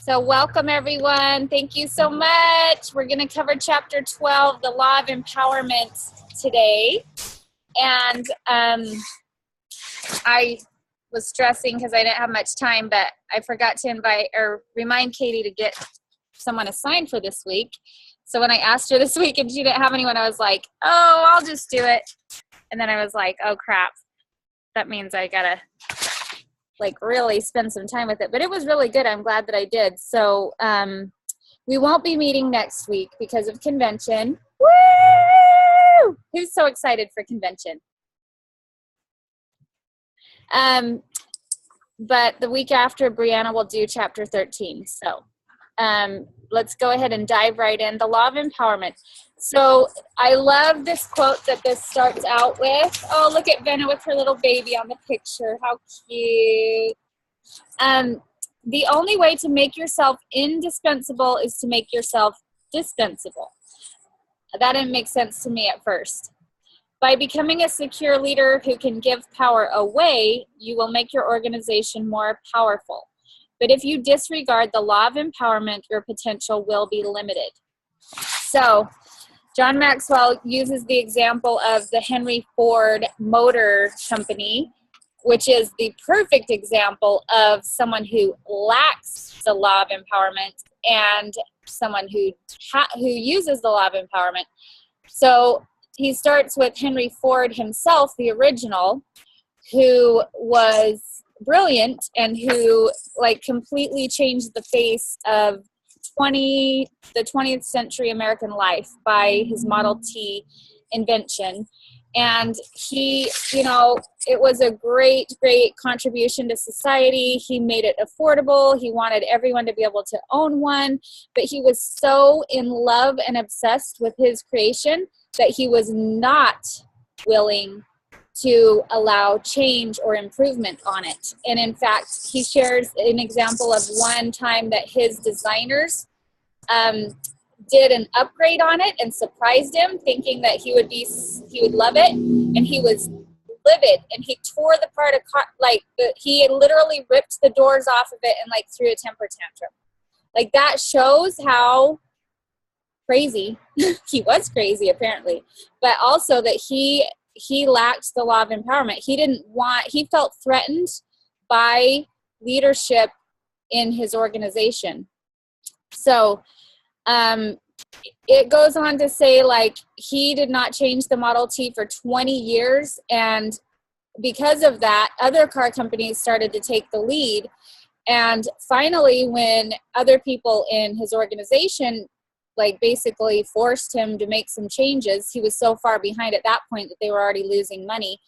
So welcome everyone. Thank you so much. We're going to cover chapter 12, the law of empowerment today. And I was stressing because I didn't have much time, but I forgot to invite or remind Katie to get someone assigned for this week. So when I asked her this week and she didn't have anyone, I was like, oh, I'll just do it. And then I was like, oh crap. That means I gotta really spend some time with it. But it was really good. I'm glad that I did. So we won't be meeting next week because of convention. Woo! Who's so excited for convention? But the week after, Brianna will do chapter 13. So let's go ahead and dive right in. The law of empowerment. So I love this quote that this starts out with. Oh, look at Venna with her little baby on the picture. How cute. The only way to make yourself indispensable is to make yourself dispensable. That didn't make sense to me at first. By becoming a secure leader who can give power away, you will make your organization more powerful. But if you disregard the law of empowerment, your potential will be limited. So John Maxwell uses the example of the Henry Ford Motor Company, which is the perfect example of someone who lacks the law of empowerment and someone who uses the law of empowerment. So he starts with Henry Ford himself, the original, who was brilliant and who completely changed the face of the 20th century American life by his Model T invention. And he, it was a great contribution to society. He made it affordable. He wanted everyone to be able to own one, but he was so in love and obsessed with his creation that he was not willing to allow change or improvement on it. And in fact, he shares an example of one time that his designers did an upgrade on it and surprised him, thinking that he would love it, and he was livid and he tore the part apart. He had literally ripped the doors off of it and threw a temper tantrum. That shows how crazy he was. Crazy apparently, but also that he lacked the law of empowerment. He felt threatened by leadership in his organization. So it goes on to say he did not change the Model T for 20 years. And because of that, other car companies started to take the lead. And finally, when other people in his organization basically forced him to make some changes, he was so far behind at that point that they were already losing money.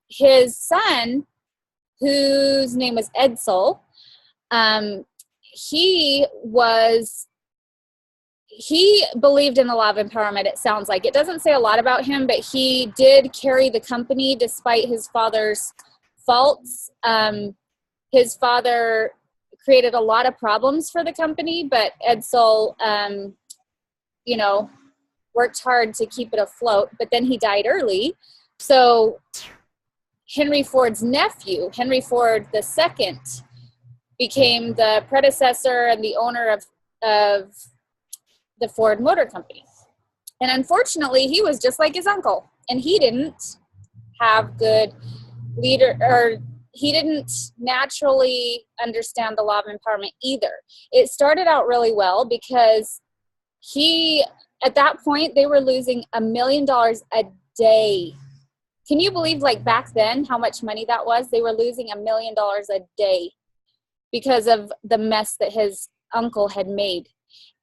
His son, whose name was Edsel, he believed in the law of empowerment, it sounds like. It doesn't say a lot about him, but he did carry the company despite his father's faults. His father created a lot of problems for the company, but Edsel, worked hard to keep it afloat, but then he died early. So Henry Ford's nephew, Henry Ford II, became the predecessor and the owner of the Ford Motor Company. And unfortunately, he was just like his uncle, and he didn't have good he didn't naturally understand the law of empowerment either. It started out really well because at that point, they were losing $1 million a day. Can you believe back then how much money that was? They were losing $1 million a day because of the mess that his uncle had made.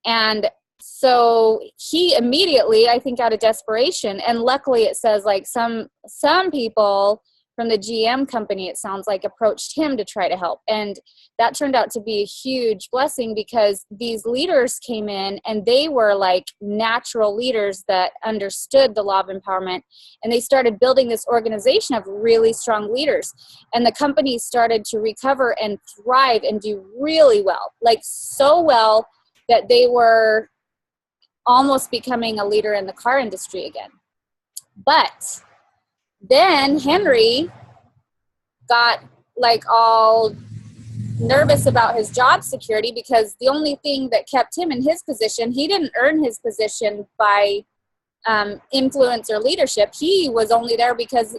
And so he immediately, I think out of desperation, and luckily it says some people from the GM company, it sounds like, approached him to try to help. And that turned out to be a huge blessing because these leaders came in and they were natural leaders that understood the law of empowerment. And they started building this organization of really strong leaders. And the company started to recover and thrive and do really well, so well that they were almost becoming a leader in the car industry again. But then Henry got all nervous about his job security, because the only thing that kept him in his position, he didn't earn his position by influence or leadership. He was only there because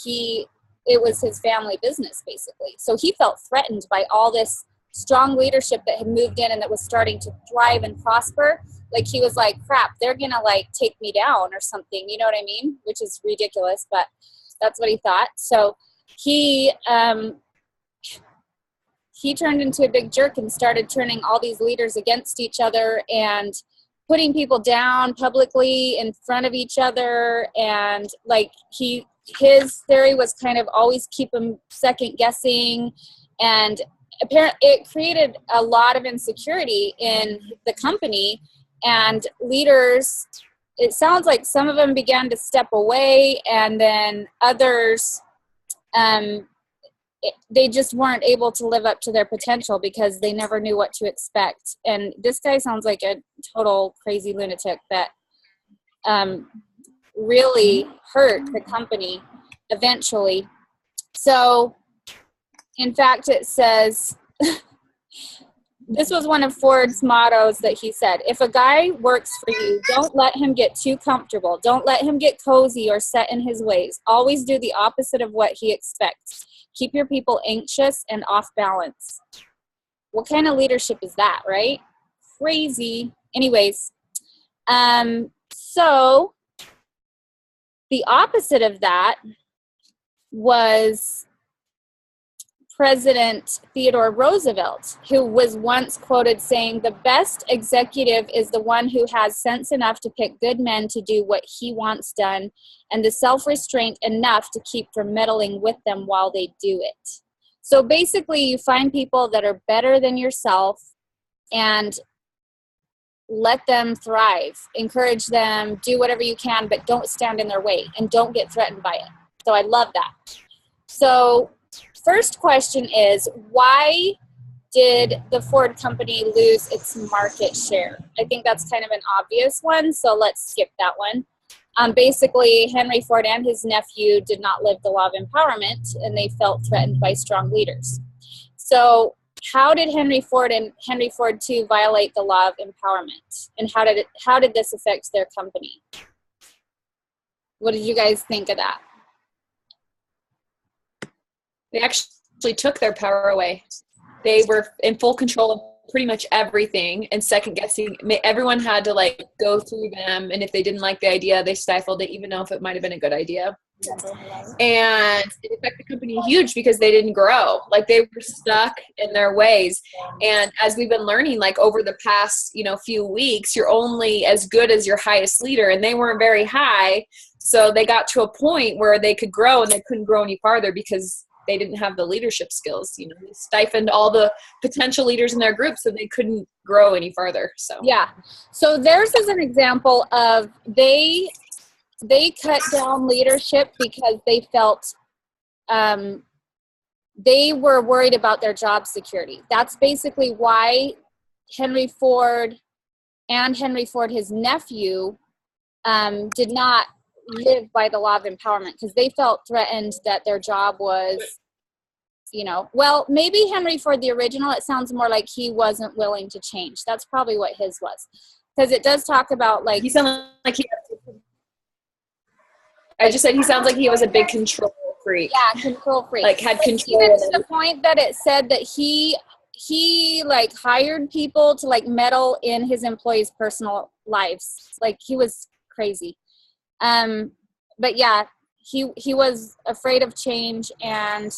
it was his family business, basically. So he felt threatened by all this strong leadership that had moved in and that was starting to thrive and prosper. Like, he was like, crap, they're gonna like take me down or something, you know what I mean? Which is ridiculous, but that's what he thought. So he turned into a big jerk and started turning all these leaders against each other and putting people down publicly in front of each other. And like, his theory was kind of always keep them second guessing, and apparently it created a lot of insecurity in the company. And leaders, it sounds like some of them began to step away, and then others, they just weren't able to live up to their potential because they never knew what to expect. And this guy sounds like a total crazy lunatic that really hurt the company eventually. So, in fact, it says, this was one of Ford's mottos that he said: if a guy works for you, don't let him get too comfortable. Don't let him get cozy or set in his ways. Always do the opposite of what he expects. Keep your people anxious and off balance. What kind of leadership is that, right? Crazy. Anyways, so the opposite of that was President Theodore Roosevelt, who was once quoted saying, the best executive is the one who has sense enough to pick good men to do what he wants done, and the self-restraint enough to keep from meddling with them while they do it. So basically, you find people that are better than yourself and let them thrive. Encourage them, do whatever you can, but don't stand in their way and don't get threatened by it. So I love that. So first question is, why did the Ford company lose its market share? I think that's kind of an obvious one, so let's skip that one. Basically, Henry Ford and his nephew did not live the law of empowerment, and they felt threatened by strong leaders. So how did Henry Ford and Henry Ford II violate the law of empowerment? And how did this affect their company? What did you guys think of that? They actually took their power away. They were in full control of pretty much everything and second guessing. Everyone had to like go through them. And if they didn't like the idea, they stifled it, even though if it might've been a good idea. And it affected the company huge because they didn't grow. Like, they were stuck in their ways. And as we've been learning, like over the past, few weeks, you're only as good as your highest leader, and they weren't very high. So they got to a point where they could grow, and they couldn't grow any farther because they didn't have the leadership skills. They stifled all the potential leaders in their group, so they couldn't grow any farther. So yeah. So theirs is an example of they cut down leadership because they felt they were worried about their job security. That's basically why Henry Ford and Henry Ford, his nephew, did not live by the law of empowerment, because they felt threatened that their job was, well, maybe Henry Ford, the original, it sounds more like he wasn't willing to change. That's probably what his was, because it does talk about like, he sounded like I just said he sounds like he was a big control freak. Yeah, control freak. Like, had control. Even to the point that it said that he like hired people to like meddle in his employees' personal lives. Like, he was crazy. But yeah, he was afraid of change, and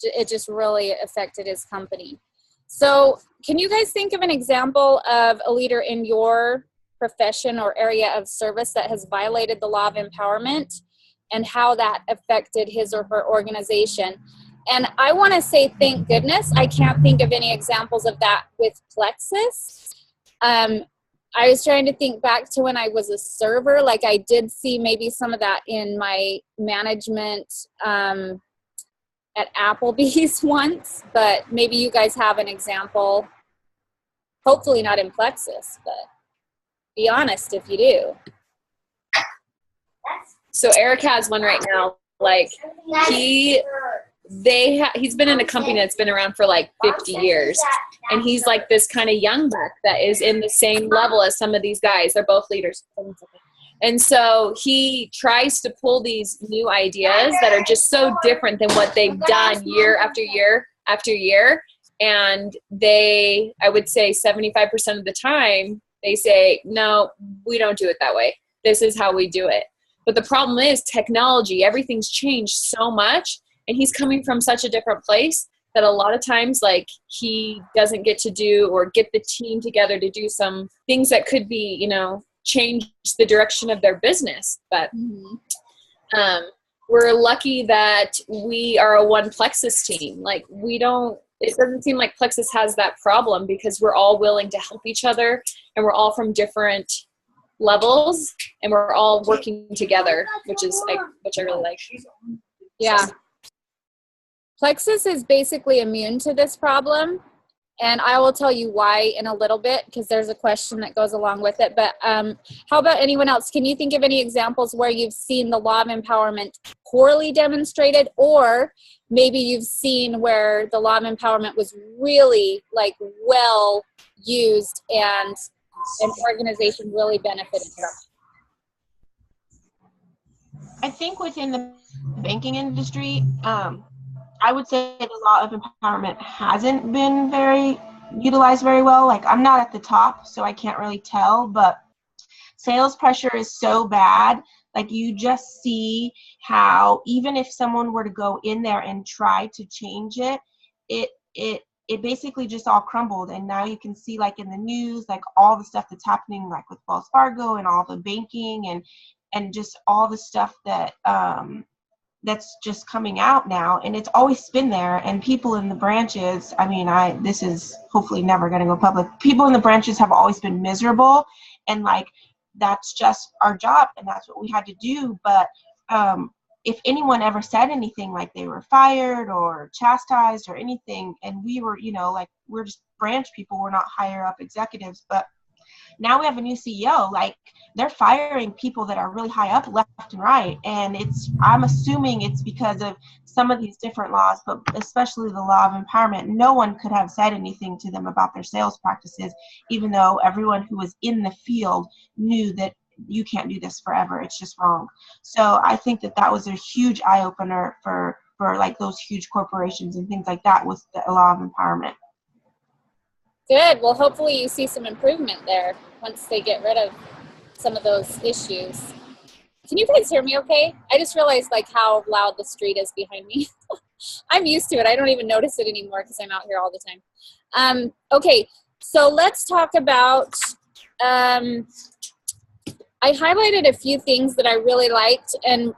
it just really affected his company. So can you guys think of an example of a leader in your profession or area of service that has violated the law of empowerment, and how that affected his or her organization? And I want to say, thank goodness, I can't think of any examples of that with Plexus. I was trying to think back to when I was a server. Like, I did see maybe some of that in my management at Applebee's once, but maybe you guys have an example. Hopefully not in Plexus, but be honest if you do. So Eric has one right now. Like, he he's been in a company that's been around for like 50 years. And he's like this kind of young buck that is in the same level as some of these guys. They're both leaders. And so he tries to pull these new ideas that are just so different than what they've done year after year after year. And I would say 75% of the time, they say, no, we don't do it that way. This is how we do it. But the problem is technology, everything's changed so much. And he's coming from such a different place that a lot of times, like, he doesn't get to do or get the team together to do some things that could be, you know, change the direction of their business. But we're lucky that we are a one Plexus team. Like, it doesn't seem like Plexus has that problem because we're all willing to help each other, and we're all from different levels, and we're all working together, which I really like. Yeah. Plexus is basically immune to this problem, and I will tell you why in a little bit, because there's a question that goes along with it. But how about anyone else? Can you think of any examples where you've seen the law of empowerment poorly demonstrated, or maybe you've seen where the law of empowerment was really like well used and an organization really benefited from? I think within the banking industry, I would say the law of empowerment hasn't been utilized very well. Like, I'm not at the top, so I can't really tell, but sales pressure is so bad. Like, you just see how even if someone were to go in there and try to change it, it basically just all crumbled. And now you can see, like, in the news, like, all the stuff that's happening, like with Wells Fargo and all the banking and just all the stuff that that's just coming out now. And it's always been there. And people in the branches, I mean, this is hopefully never going to go public. People in the branches have always been miserable, and like, that's just our job, and that's what we had to do. But if anyone ever said anything, like they were fired or chastised or anything, and we were, you know, like, we're just branch people, we're not higher up executives, but now we have a new CEO, like, they're firing people that are really high up left and right. And I'm assuming it's because of some of these different laws, but especially the law of empowerment. No one could have said anything to them about their sales practices, even though everyone who was in the field knew that you can't do this forever. It's just wrong. So I think that was a huge eye opener for like those huge corporations and things like that with the law of empowerment. Good. Well, hopefully you see some improvement there once they get rid of some of those issues. Can you guys hear me okay? I just realized like how loud the street is behind me. I'm used to it. I don't even notice it anymore because I'm out here all the time. Okay, so let's talk about, I highlighted a few things that I really liked, and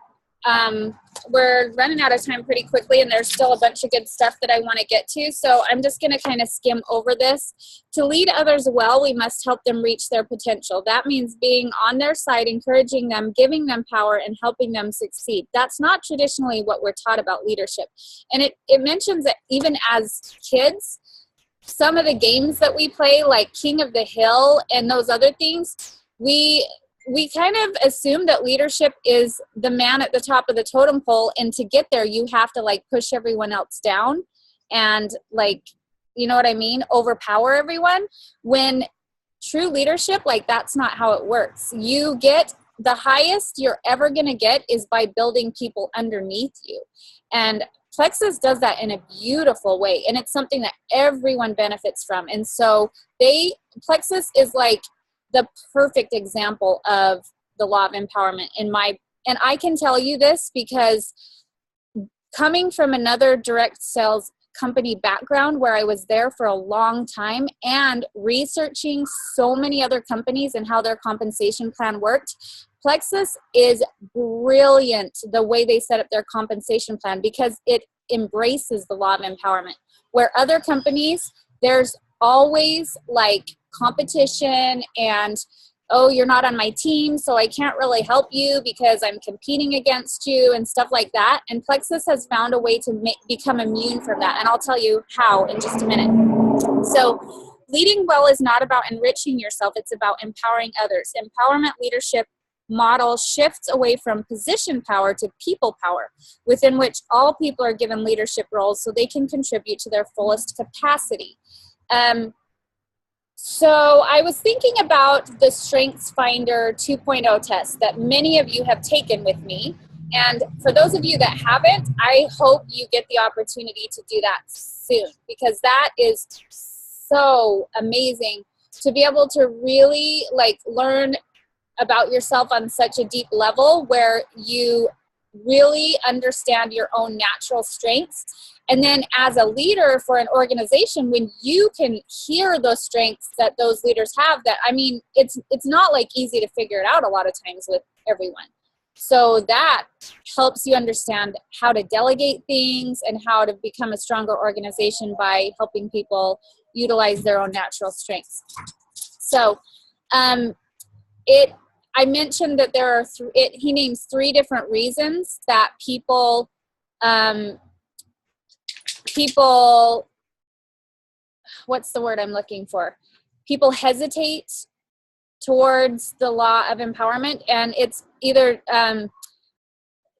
we're running out of time pretty quickly, and there's still a bunch of good stuff that I want to get to. So I'm just going to kind of skim over this. To lead others well, we must help them reach their potential. That means being on their side, encouraging them, giving them power, and helping them succeed. That's not traditionally what we're taught about leadership. And it mentions that even as kids, some of the games that we play, like King of the Hill and those other things, we kind of assume that leadership is the man at the top of the totem pole, and to get there you have to like push everyone else down and, like, you know what I mean, overpower everyone, when true leadership, like, that's not how it works. You get the highest you're ever going to get is by building people underneath you, and Plexus does that in a beautiful way, and it's something that everyone benefits from. And so Plexus is like the perfect example of the law of empowerment and I can tell you this because coming from another direct sales company background where I was there for a long time and researching so many other companies and how their compensation plan worked, Plexus is brilliant the way they set up their compensation plan because it embraces the law of empowerment. Where other companies, there's always like competition and, oh, you're not on my team, so I can't really help you because I'm competing against you and stuff like that. And Plexus has found a way to become immune from that. And I'll tell you how in just a minute. So leading well is not about enriching yourself. It's about empowering others. Empowerment leadership model shifts away from position power to people power, within which all people are given leadership roles so they can contribute to their fullest capacity. So I was thinking about the Strengths Finder 2.0 test that many of you have taken with me. And for those of you that haven't, I hope you get the opportunity to do that soon, because that is so amazing to be able to really like learn about yourself on such a deep level where you really understand your own natural strengths. And then as a leader for an organization, when you can hear those strengths that those leaders have, that, I mean, it's not like easy to figure it out a lot of times with everyone. So that helps you understand how to delegate things and how to become a stronger organization by helping people utilize their own natural strengths. So I mentioned that there are he names 3 different reasons that people what's the word I'm looking for? People hesitate towards the law of empowerment, and it's either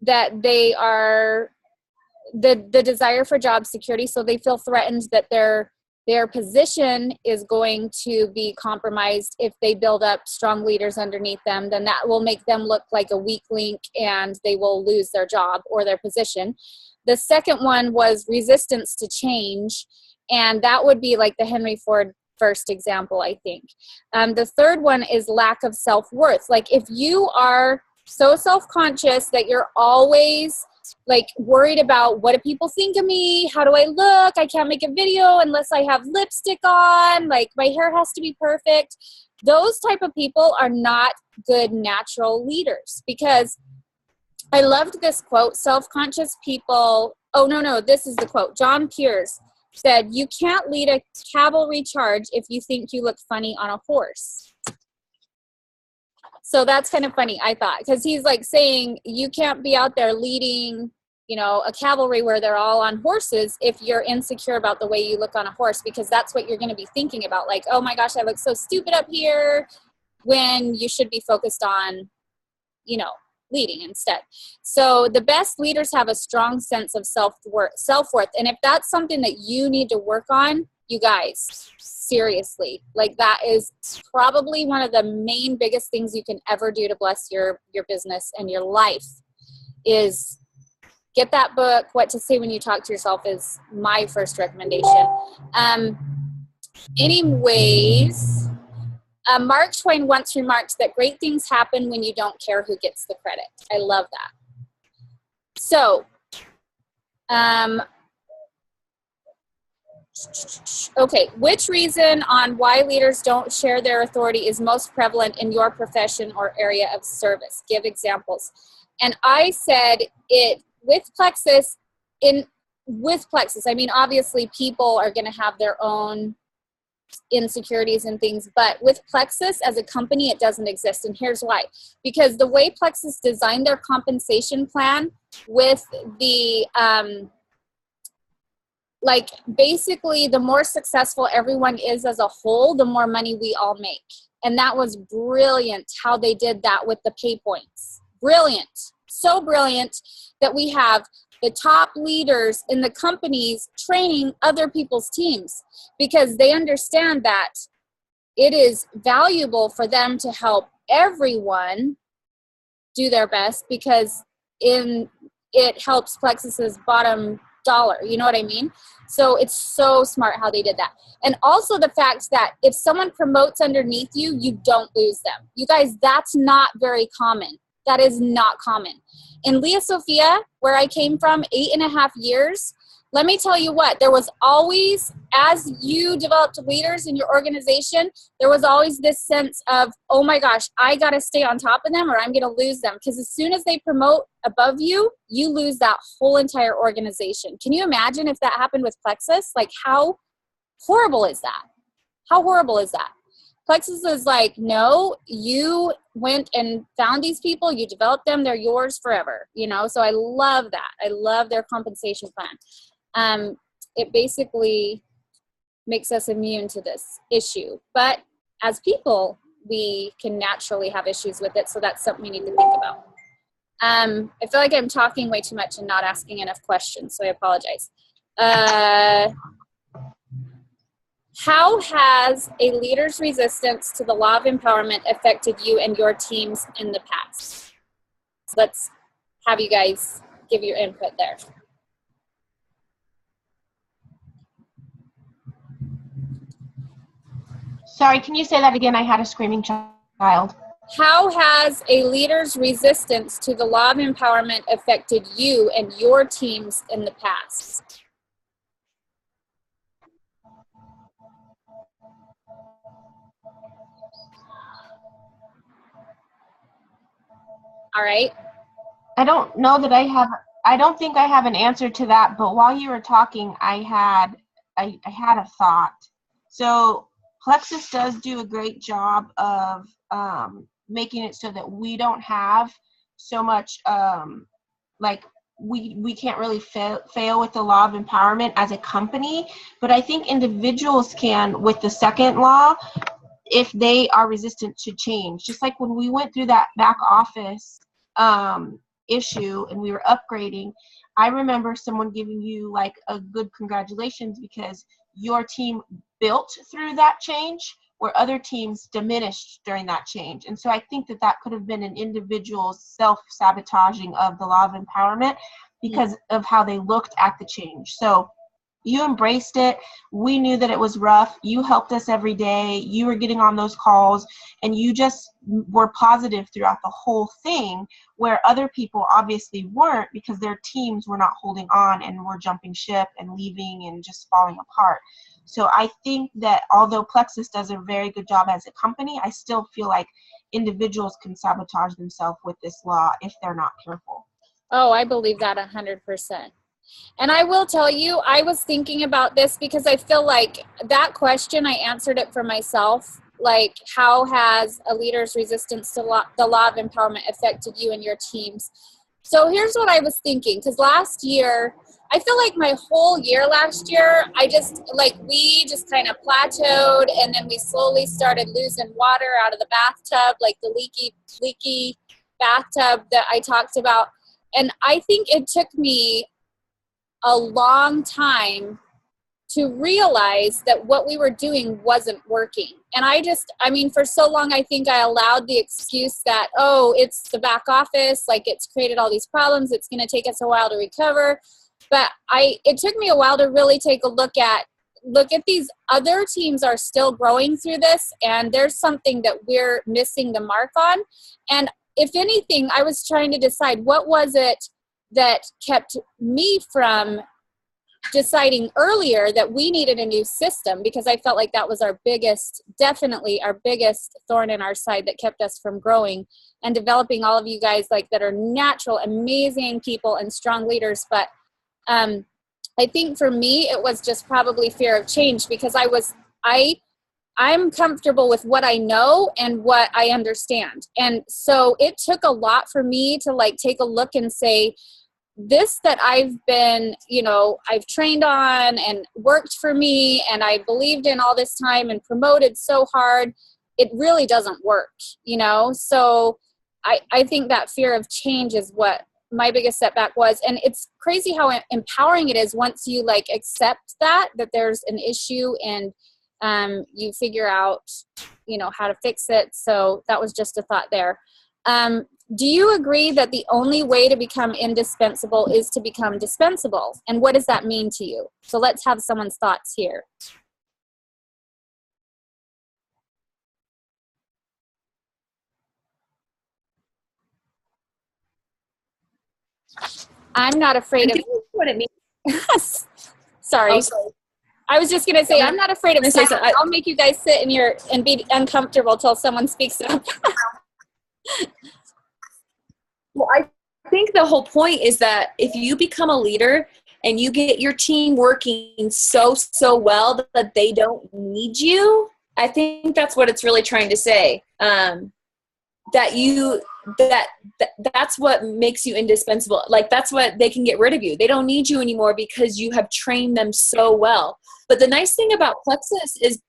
that they are the desire for job security, so they feel threatened that their position is going to be compromised if they build up strong leaders underneath them. Then that will make them look like a weak link and they will lose their job or their position. The second one was resistance to change, and that would be like the Henry Ford first example, I think. The third one is lack of self-worth. Like if you are so self-conscious that you're always like worried about what do people think of me, how do I look, I can't make a video unless I have lipstick on, like my hair has to be perfect. Those type of people are not good natural leaders, because I loved this quote, self-conscious people, this is the quote. John Pierce said, "You can't lead a cavalry charge if you think you look funny on a horse." So that's kind of funny, I thought, because he's like saying you can't be out there leading, a cavalry where they're all on horses if you're insecure about the way you look on a horse, because that's what you're going to be thinking about. Like, oh my gosh, I look so stupid up here, when you should be focused on, leading instead. So the best leaders have a strong sense of self-worth. And if that's something that you need to work on, you guys, seriously, like that is probably one of the main biggest things you can ever do to bless your business and your life, is get that book, What to Say When You Talk to Yourself, is my first recommendation. Anyways, Mark Twain once remarked that great things happen when you don't care who gets the credit. I love that. So, okay, which reason on why leaders don't share their authority is most prevalent in your profession or area of service? Give examples. And I said it with Plexus, I mean, obviously people are going to have their own insecurities and things, but with Plexus as a company, it doesn't exist. And here's why. Because the way Plexus designed their compensation plan with the basically the more successful everyone is as a whole, the more money we all make. And that was brilliant how they did that with the pay points. Brilliant. So brilliant that we have the top leaders in the companies training other people's teams, because they understand that it is valuable for them to help everyone do their best, because it helps Plexus's bottom dollar. You know what I mean? So it's so smart how they did that. And also the fact that if someone promotes underneath you, you don't lose them. You guys, that's not very common. That is not common. In Leah Sophia, where I came from, 8.5 years, let me tell you what, there was always, as you developed leaders in your organization, there was always this sense of, oh my gosh, I got to stay on top of them or I'm going to lose them. Because as soon as they promote above you, you lose that whole entire organization. Can you imagine if that happened with Plexus? Like, how horrible is that? How horrible is that? Plexus is like, no, you went and found these people, you developed them, they're yours forever, So I love that. I love their compensation plan. It basically makes us immune to this issue. But as people, we can naturally have issues with it. So that's something we need to think about. I feel like I'm talking way too much and not asking enough questions, so I apologize. How has a leader's resistance to the law of empowerment affected you and your teams in the past? So let's have you guys give your input there. Sorry, can you say that again? I had a screaming child. How has a leader's resistance to the law of empowerment affected you and your teams in the past? All right. I don't know that I don't think I have an answer to that, but while you were talking, I had a thought. So Plexus does do a great job of making it so that we don't have so much, like we can't really fail with the law of empowerment as a company, but I think individuals can with the second law if they are resistant to change. Just like when we went through that back office issue and we were upgrading, I remember someone giving you like a good congratulations because your team built through that change where other teams diminished during that change. And so I think that that could have been an individual's self-sabotaging of the law of empowerment because of how they looked at the change. So you embraced it. We knew that it was rough. You helped us every day. You were getting on those calls and you just were positive throughout the whole thing, where other people obviously weren't because their teams were not holding on and were jumping ship and leaving and just falling apart. So I think that although Plexus does a very good job as a company, I still feel like individuals can sabotage themselves with this law if they're not careful. Oh, I believe that 100%. And I will tell you, I was thinking about this because I feel like that question, I answered it for myself. Like, how has a leader's resistance to the law of empowerment affected you and your teams? So here's what I was thinking, because last year, I feel like my whole year last year, we just kind of plateaued, and then we slowly started losing water out of the bathtub, like the leaky bathtub that I talked about. And I think it took me a long time to realize that what we were doing wasn't working. And for so long, I think I allowed the excuse that, oh, it's the back office, like it's created all these problems, it's going to take us a while to recover. But it took me a while to really take a look at these other teams are still growing through this, and there's something that we're missing the mark on. And if anything, I was trying to decide what was it that kept me from deciding earlier that we needed a new system, because I felt like that was definitely our biggest thorn in our side that kept us from growing and developing all of you guys like that are natural, amazing people and strong leaders. But I think for me, it was just probably fear of change, because I'm comfortable with what I know and what I understand. And so it took a lot for me to like take a look and say, this that I've been, I've trained on and worked for me and I believed in all this time and promoted so hard, it really doesn't work, So I think that fear of change is what my biggest setback was. And it's crazy how empowering it is once you like accept that there's an issue and you figure out, how to fix it. So that was just a thought there. Do you agree that the only way to become indispensable is to become dispensable? And what does that mean to you? So let's have someone's thoughts here. I'm not afraid of what it means. Sorry. Oh, sorry. I was just going to say, I'm not afraid of silence. I'll make you guys sit in and be uncomfortable till someone speaks up. Well, I think the whole point is that if you become a leader and you get your team working so well that they don't need you, I think that's what it's really trying to say. That's what makes you indispensable. Like, that's what they can get rid of you. They don't need you anymore because you have trained them so well. But the nice thing about Plexus is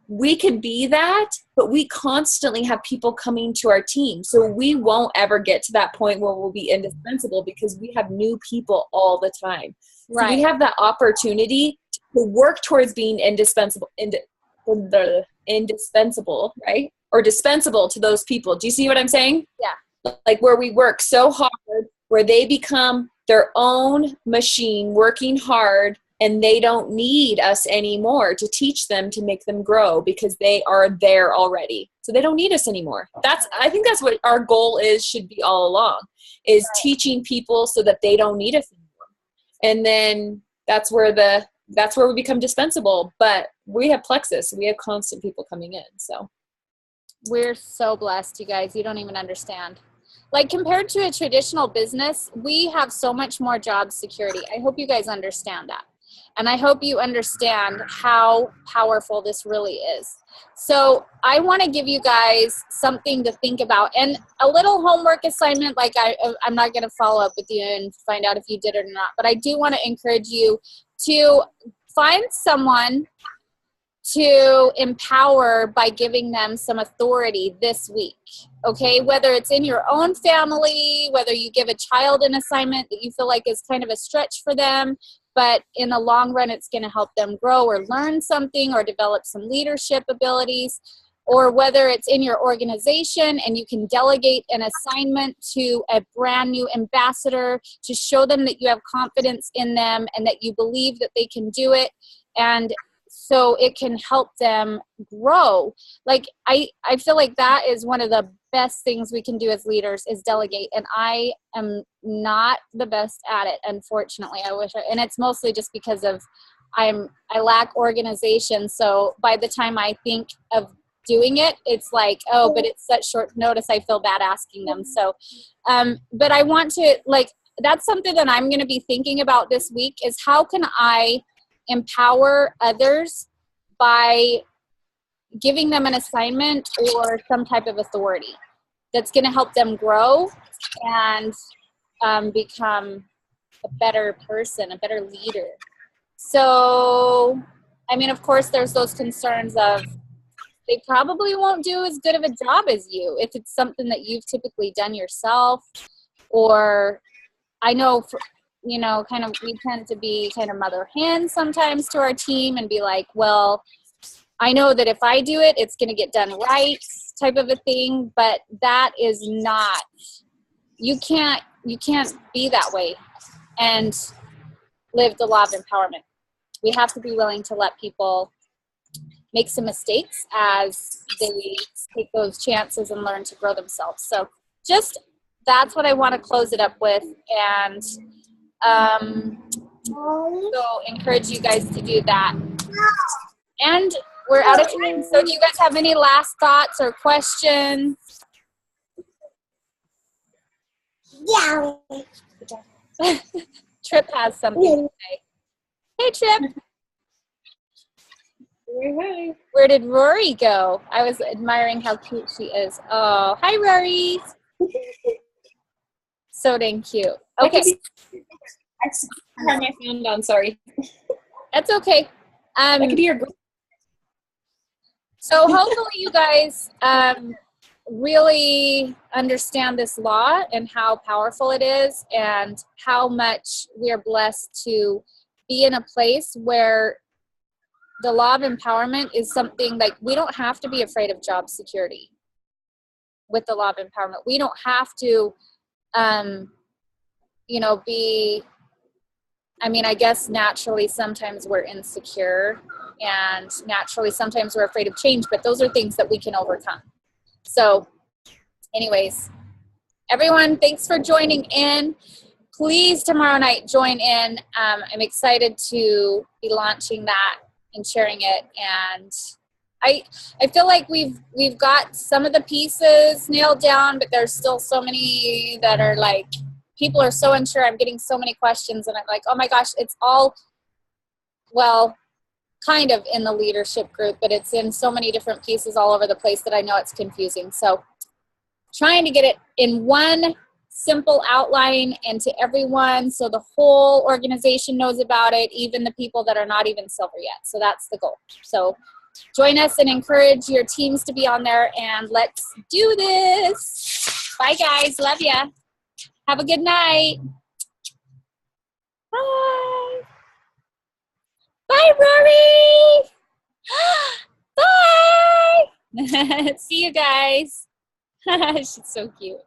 we could be that, but we constantly have people coming to our team. So we won't ever get to that point where we'll be indispensable because we have new people all the time. So we have that opportunity to work towards being indispensable, right? Or dispensable to those people. Do you see what I'm saying? Yeah. Like where we work so hard, where they become their own machine working hard, and they don't need us anymore to teach them, to make them grow, because they are there already. So they don't need us anymore. I think that's what our goal should be all along, is teaching people so that they don't need us anymore. And then that's where we become dispensable. But we have plexus. We have constant people coming in. So we're so blessed, you guys. You don't even understand. Like compared to a traditional business, we have so much more job security. I hope you guys understand that. And I hope you understand how powerful this really is. So I want to give you guys something to think about, and a little homework assignment. Like I'm not going to follow up with you and find out if you did it or not, but I do want to encourage you to find someone to empower by giving them some authority this week. Okay, whether it's in your own family, whether you give a child an assignment that you feel like is kind of a stretch for them, but in the long run, it's going to help them grow or learn something or develop some leadership abilities, or whether it's in your organization and you can delegate an assignment to a brand new ambassador to show them that you have confidence in them and that you believe that they can do it. And so it can help them grow. Like I feel like that is one of the best things we can do as leaders is delegate. And I am not the best at it, unfortunately. And it's mostly just because of I lack organization. So by the time I think of doing it, it's like, oh, but it's such short notice. I feel bad asking them. So, but I want to that's something that I'm going to be thinking about this week is how can I empower others by giving them an assignment or some type of authority that's going to help them grow and become a better person, a better leader. So, I mean, of course, there's those concerns of they probably won't do as good of a job as you if it's something that you've typically done yourself. Or I know, kind of we tend to be kind of mother hen sometimes to our team and be like, well, I know that if I do it, it's going to get done right type of a thing. But that is not, you can't be that way and live the law of empowerment. We have to be willing to let people make some mistakes as they take those chances and learn to grow themselves. So just that's what I want to close it up with. And so encourage you guys to do that. And we're out of time. So do you guys have any last thoughts or questions? Yeah. Trip has something to say. Hey, Trip. Where did Rory go? I was admiring how cute she is. Oh, hi, Rory. So dang cute. Okay. I have my phone on, sorry. That's okay. That could be your So hopefully you guys really understand this law and how powerful it is and how much we are blessed to be in a place where the law of empowerment is something like we don't have to be afraid of job security with the law of empowerment. We don't have to, I guess naturally sometimes we're insecure and naturally sometimes we're afraid of change, but those are things that we can overcome. So anyways, everyone, thanks for joining in. Please tomorrow night join in. I'm excited to be launching that and sharing it. And I feel like we've got some of the pieces nailed down, but there's still so many that are like, people are so unsure. I'm getting so many questions and I'm like, oh my gosh, it's all, well, kind of in the leadership group, but it's in so many different pieces all over the place that I know it's confusing. So trying to get it in one simple outline and to everyone so the whole organization knows about it, even the people that are not even silver yet. So that's the goal. So join us and encourage your teams to be on there, and let's do this. Bye, guys. Love ya. Have a good night. Bye. Bye, Rory. Bye. See you guys. She's so cute.